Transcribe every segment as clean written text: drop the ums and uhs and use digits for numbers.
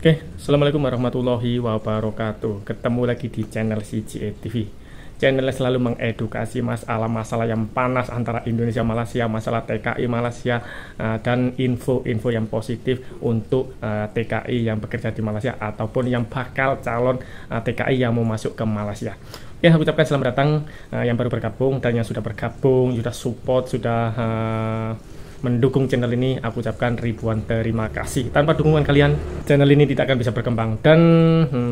Oke, Assalamualaikum warahmatullahi wabarakatuh. Ketemu lagi di channel CGA TV. Channel selalu mengedukasi masalah-masalah yang panas antara Indonesia Malaysia, masalah TKI Malaysia, dan info-info yang positif untuk TKI yang bekerja di Malaysia ataupun yang bakal calon TKI yang mau masuk ke Malaysia. Oke, aku ucapkan selamat datang yang baru bergabung dan yang sudah bergabung, sudah support, sudah mendukung channel ini. Aku ucapkan ribuan terima kasih. Tanpa dukungan kalian, channel ini tidak akan bisa berkembang. Dan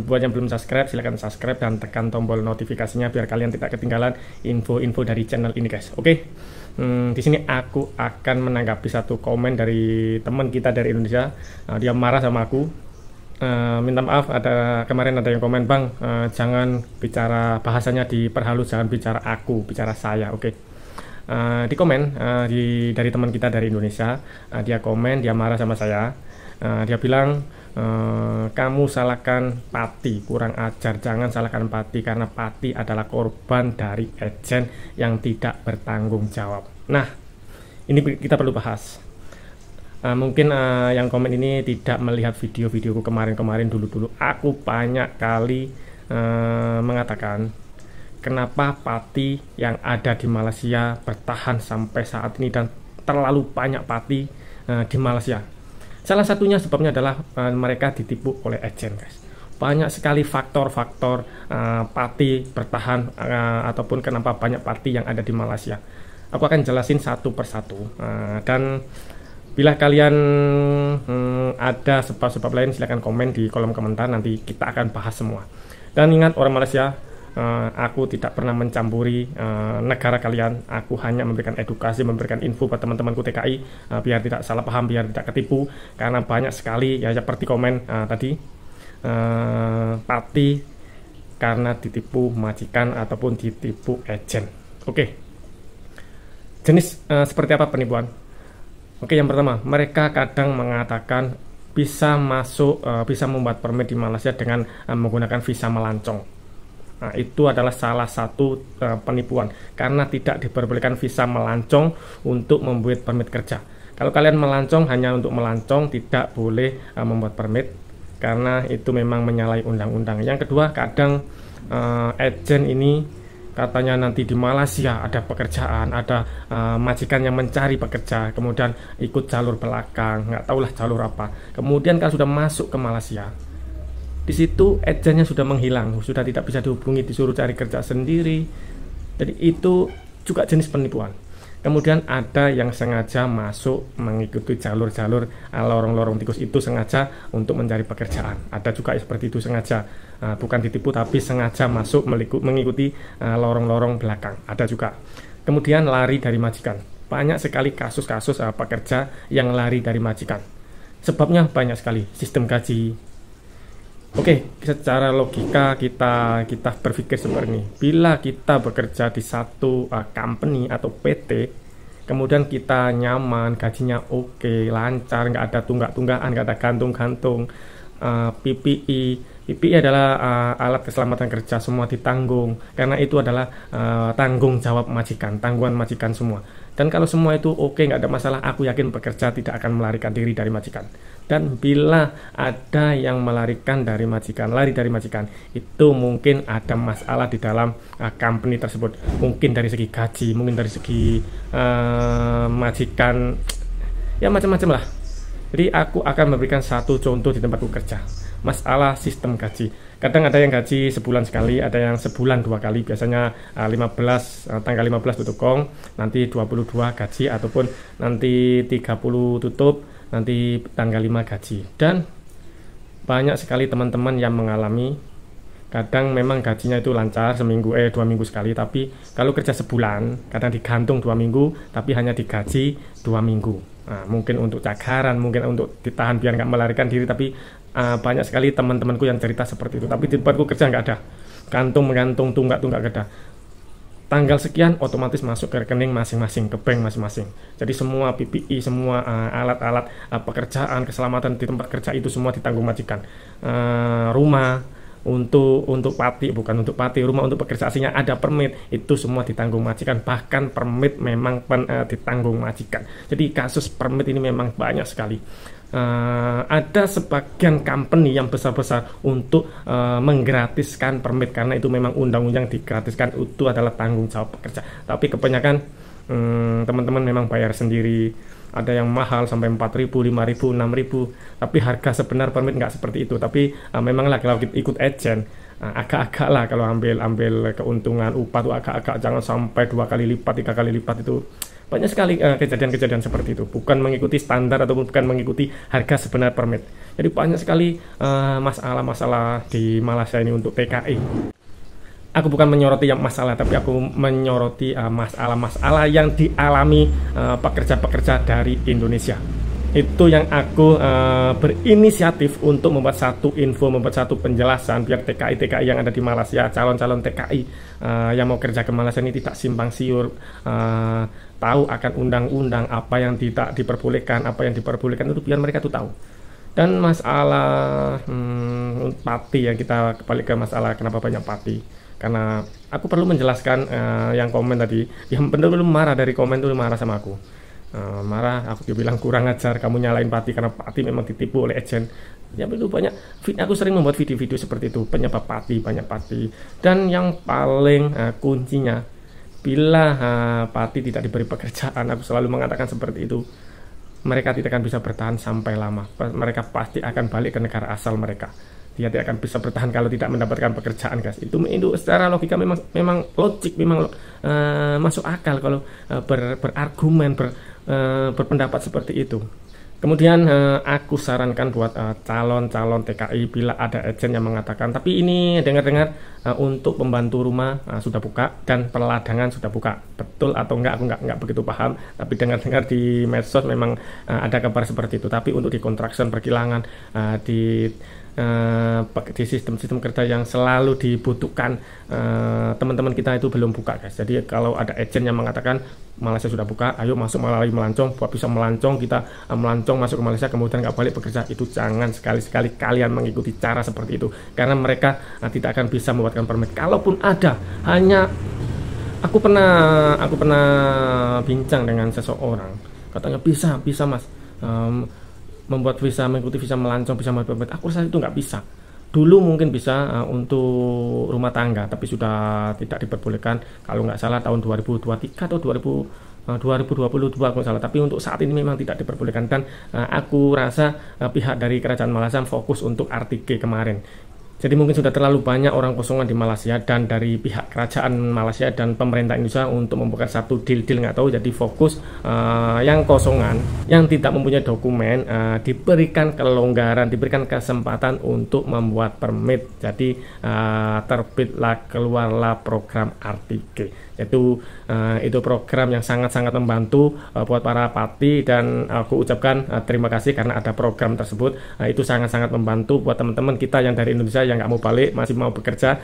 buat yang belum subscribe, silahkan subscribe dan tekan tombol notifikasinya biar kalian tidak ketinggalan info-info dari channel ini, guys. Oke, di sini aku akan menanggapi satu komen dari teman kita dari Indonesia. Dia marah sama aku. Minta maaf, kemarin ada yang komen, "Bang, jangan bicara bahasanya diperhalus, jangan bicara aku, bicara saya." Oke. Di komen dari teman kita dari Indonesia, dia komen, dia marah sama saya. Dia bilang, "Kamu salahkan Pati, kurang ajar, jangan salahkan Pati karena Pati adalah korban dari agen yang tidak bertanggung jawab." Nah, ini kita perlu bahas. Mungkin yang komen ini tidak melihat video-videoku kemarin dulu. Aku banyak kali mengatakan kenapa Pati yang ada di Malaysia bertahan sampai saat ini dan terlalu banyak Pati di Malaysia. Salah satunya sebabnya adalah mereka ditipu oleh agen, guys. Banyak sekali faktor-faktor Pati bertahan ataupun kenapa banyak Pati yang ada di Malaysia. Aku akan jelasin satu persatu. Dan bila kalian ada sebab-sebab lain, silahkan komen di kolom komentar, nanti kita akan bahas semua. Dan ingat, orang Malaysia, aku tidak pernah mencampuri negara kalian. Aku hanya memberikan edukasi, memberikan info buat teman-temanku TKI, biar tidak salah paham, biar tidak ketipu. Karena banyak sekali ya seperti komen tadi, Pati karena ditipu majikan ataupun ditipu agen. Oke. Jenis seperti apa penipuan? Oke, yang pertama, mereka kadang mengatakan bisa masuk, bisa membuat permit di Malaysia dengan menggunakan visa melancong. Nah, itu adalah salah satu penipuan karena tidak diperbolehkan visa melancong untuk membuat permit kerja. Kalau kalian melancong hanya untuk melancong, tidak boleh membuat permit karena itu memang menyalahi undang-undang. Yang kedua, kadang agen ini katanya nanti di Malaysia ada pekerjaan, ada majikan yang mencari pekerja, kemudian ikut jalur belakang, nggak tahulah jalur apa. Kemudian kalau sudah masuk ke Malaysia, di situ agennya sudah menghilang, sudah tidak bisa dihubungi, disuruh cari kerja sendiri. Jadi itu juga jenis penipuan. Kemudian ada yang sengaja masuk mengikuti jalur-jalur lorong-lorong tikus, itu sengaja untuk mencari pekerjaan. Ada juga seperti itu, sengaja, bukan ditipu tapi sengaja masuk mengikuti lorong-lorong belakang. Ada juga. Kemudian lari dari majikan. Banyak sekali kasus-kasus pekerja yang lari dari majikan. Sebabnya banyak sekali. Sistem gaji. Oke, secara logika kita berpikir seperti ini. Bila kita bekerja di satu company atau PT, kemudian kita nyaman, gajinya oke, lancar, nggak ada tunggak-tunggakan, nggak ada gantung-gantung, PPI adalah alat keselamatan kerja, semua ditanggung. Karena itu adalah tanggung jawab majikan, tanggungan majikan semua. Dan kalau semua itu oke, nggak ada masalah, aku yakin pekerja tidak akan melarikan diri dari majikan. Dan bila ada yang melarikan dari majikan, lari dari majikan, itu mungkin ada masalah di dalam company tersebut. Mungkin dari segi gaji, mungkin dari segi majikan, ya macam-macam lah. Jadi aku akan memberikan satu contoh di tempatku kerja. Masalah sistem gaji. Kadang ada yang gaji sebulan sekali, ada yang sebulan 2 kali. Biasanya 15, tanggal 15 tutup kong, nanti 22 gaji, ataupun nanti 30 tutup, nanti tanggal 5 gaji. Dan banyak sekali teman-teman yang mengalami, kadang memang gajinya itu lancar seminggu 2 minggu sekali, tapi kalau kerja sebulan kadang digantung 2 minggu tapi hanya digaji 2 minggu. Nah, mungkin untuk cakaran, mungkin untuk ditahan biar nggak melarikan diri, tapi banyak sekali teman-temanku yang cerita seperti itu. Tapi di tempatku kerja nggak ada gantung menggantung, tunggak-tunggak, nggak ada. Tanggal sekian otomatis masuk ke rekening masing-masing, ke bank masing-masing. Jadi semua PPI, semua alat-alat pekerjaan, keselamatan di tempat kerja itu semua ditanggung majikan. Rumah untuk Pati, bukan untuk Pati, rumah untuk pekerja aslinya ada permit, itu semua ditanggung majikan. Bahkan permit memang ditanggung majikan. Jadi kasus permit ini memang banyak sekali. ada sebagian company yang besar-besar untuk menggratiskan permit, karena itu memang undang-undang digratiskan, itu adalah tanggung jawab pekerja. Tapi kebanyakan teman-teman memang bayar sendiri, ada yang mahal sampai 4.000, 5.000, 6.000, tapi harga sebenar permit nggak seperti itu. Tapi memanglah kalau kita ikut agent, agak-agak lah kalau ambil keuntungan upah tuh agak-agak, jangan sampai 2 kali lipat, 3 kali lipat. Itu banyak sekali kejadian-kejadian seperti itu, bukan mengikuti standar ataupun bukan mengikuti harga sebenar permit. Jadi banyak sekali masalah-masalah di Malaysia ini untuk TKI. Aku bukan menyoroti yang masalah, tapi aku menyoroti masalah-masalah yang dialami pekerja-pekerja dari Indonesia. Itu yang aku berinisiatif untuk membuat satu info, membuat satu penjelasan biar TKI yang ada di Malaysia, calon-calon TKI yang mau kerja ke Malaysia ini tidak simpang siur, tahu akan undang-undang, apa yang tidak diperbolehkan, apa yang diperbolehkan, itu biar mereka tuh tahu. Dan masalah pati, yang kita kembali ke masalah kenapa banyak pati, karena aku perlu menjelaskan yang komen tadi, yang benar-benar marah dari komen itu, marah sama aku. Marah, aku bilang kurang ajar kamu nyalain Pati karena Pati memang ditipu oleh agent. Ya itu banyak, aku sering membuat video-video seperti itu, penyebab Pati, banyak Pati. Dan yang paling kuncinya, bila Pati tidak diberi pekerjaan, aku selalu mengatakan seperti itu, mereka tidak akan bisa bertahan sampai lama. Mereka pasti akan balik ke negara asal mereka. Dia tidak akan bisa bertahan kalau tidak mendapatkan pekerjaan, guys. Itu secara logika memang logik, memang masuk akal kalau berargumen, berpendapat seperti itu. Kemudian aku sarankan buat calon-calon TKI, bila ada agen yang mengatakan, tapi ini dengar-dengar untuk pembantu rumah sudah buka dan peladangan sudah buka, betul atau enggak aku enggak begitu paham, tapi dengar-dengar di medsos memang ada kabar seperti itu. Tapi untuk di construction, perkilangan, di sistem-sistem kerja yang selalu dibutuhkan teman-teman kita itu belum buka, guys. Jadi kalau ada agen yang mengatakan Malaysia sudah buka, ayo masuk melalui melancong, buat bisa melancong, kita melancong masuk ke Malaysia kemudian nggak balik bekerja, itu jangan sekali-sekali kalian mengikuti cara seperti itu, karena mereka tidak akan bisa membuatkan permit. Kalaupun ada, hanya aku pernah bincang dengan seseorang, katanya bisa mas, membuat visa, mengikuti visa melancong, bisa membuat permit. Aku rasa itu nggak bisa. Dulu mungkin bisa untuk rumah tangga, tapi sudah tidak diperbolehkan kalau nggak salah tahun 2023 atau 2022 aku salah. Tapi untuk saat ini memang tidak diperbolehkan, dan aku rasa pihak dari kerajaan Malaysia fokus untuk RTK kemarin. Jadi mungkin sudah terlalu banyak orang kosongan di Malaysia, dan dari pihak kerajaan Malaysia dan pemerintah Indonesia untuk membuka satu deal nggak tahu, jadi fokus yang kosongan, yang tidak mempunyai dokumen, diberikan kelonggaran, diberikan kesempatan untuk membuat permit. Jadi keluarlah program RTK. Itu program yang sangat-sangat membantu buat para Pati, dan aku ucapkan terima kasih karena ada program tersebut. Itu sangat-sangat membantu buat teman-teman kita yang dari Indonesia yang nggak mau balik, masih mau bekerja,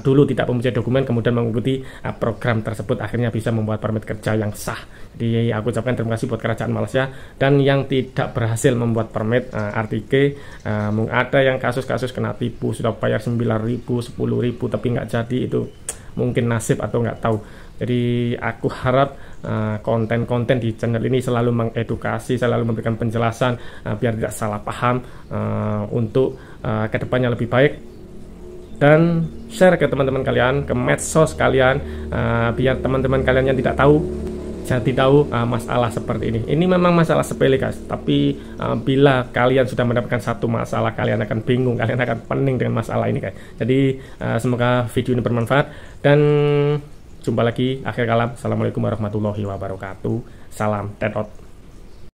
dulu tidak mempunyai dokumen, kemudian mengikuti program tersebut, akhirnya bisa membuat permit kerja yang sah. Jadi aku ucapkan terima kasih buat kerajaan Malaysia. Dan yang tidak berhasil membuat permit RTK, ada yang kasus-kasus kena tipu, sudah bayar 9.000, 10.000 tapi nggak jadi, itu mungkin nasib atau nggak tahu. Jadi aku harap konten-konten di channel ini selalu mengedukasi, selalu memberikan penjelasan biar tidak salah paham, untuk kedepannya lebih baik. Dan share ke teman-teman kalian, ke medsos kalian, biar teman-teman kalian yang tidak tahu jadi tahu masalah seperti ini. Ini memang masalah sepele, guys, tapi bila kalian sudah mendapatkan satu masalah, kalian akan bingung, kalian akan pening dengan masalah ini, guys. Jadi semoga video ini bermanfaat, dan jumpa lagi akhir kalam. Assalamualaikum warahmatullahi wabarakatuh. Salam Ted Out.